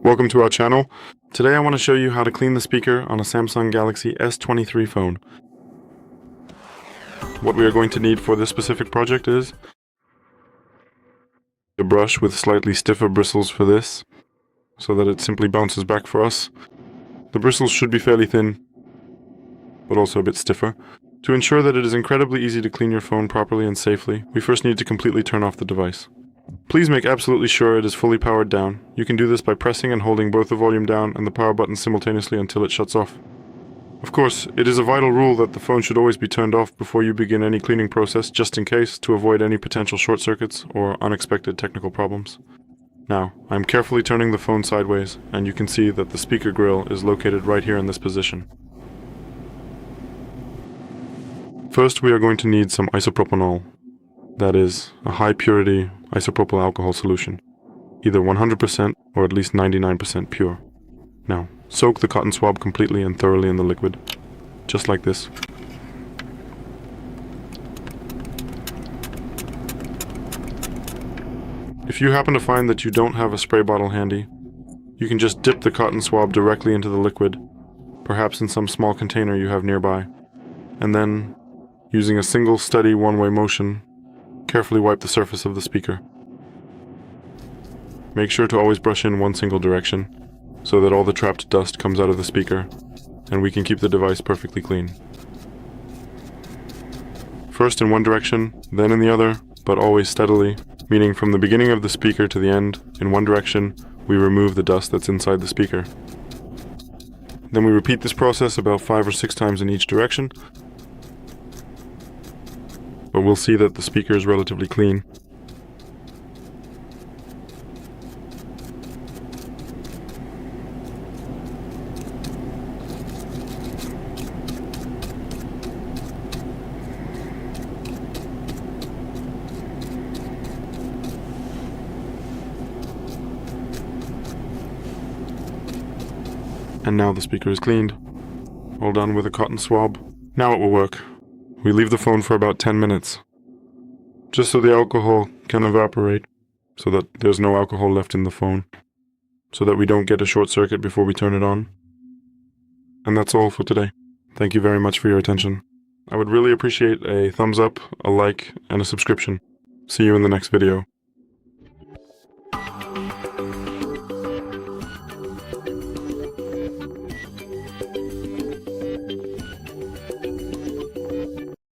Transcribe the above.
Welcome to our channel. Today I want to show you how to clean the speaker on a Samsung Galaxy S23 phone. What we are going to need for this specific project is a brush with slightly stiffer bristles for this, so that it simply bounces back for us. The bristles should be fairly thin, but also a bit stiffer. To ensure that it is incredibly easy to clean your phone properly and safely, we first need to completely turn off the device. Please make absolutely sure it is fully powered down. You can do this by pressing and holding both the volume down and the power button simultaneously until it shuts off. Of course, it is a vital rule that the phone should always be turned off before you begin any cleaning process, just in case, to avoid any potential short circuits or unexpected technical problems. Now, I am carefully turning the phone sideways, and you can see that the speaker grill is located right here in this position. First, we are going to need some isopropyl. That is, a high-purity isopropyl alcohol solution, either 100% or at least 99% pure. Now, soak the cotton swab completely and thoroughly in the liquid, just like this. If you happen to find that you don't have a spray bottle handy, you can just dip the cotton swab directly into the liquid, perhaps in some small container you have nearby, and then, using a single steady one-way motion, carefully wipe the surface of the speaker. Make sure to always brush in one single direction, so that all the trapped dust comes out of the speaker, and we can keep the device perfectly clean. First in one direction, then in the other, but always steadily, meaning from the beginning of the speaker to the end, in one direction, we remove the dust that's inside the speaker. Then we repeat this process about 5 or 6 times in each direction, but we'll see that the speaker is relatively clean. And now the speaker is cleaned, all done with a cotton swab. Now it will work. We leave the phone for about 10 minutes, just so the alcohol can evaporate, so that there's no alcohol left in the phone, so that we don't get a short circuit before we turn it on. And that's all for today. Thank you very much for your attention. I would really appreciate a thumbs up, a like, and a subscription. See you in the next video.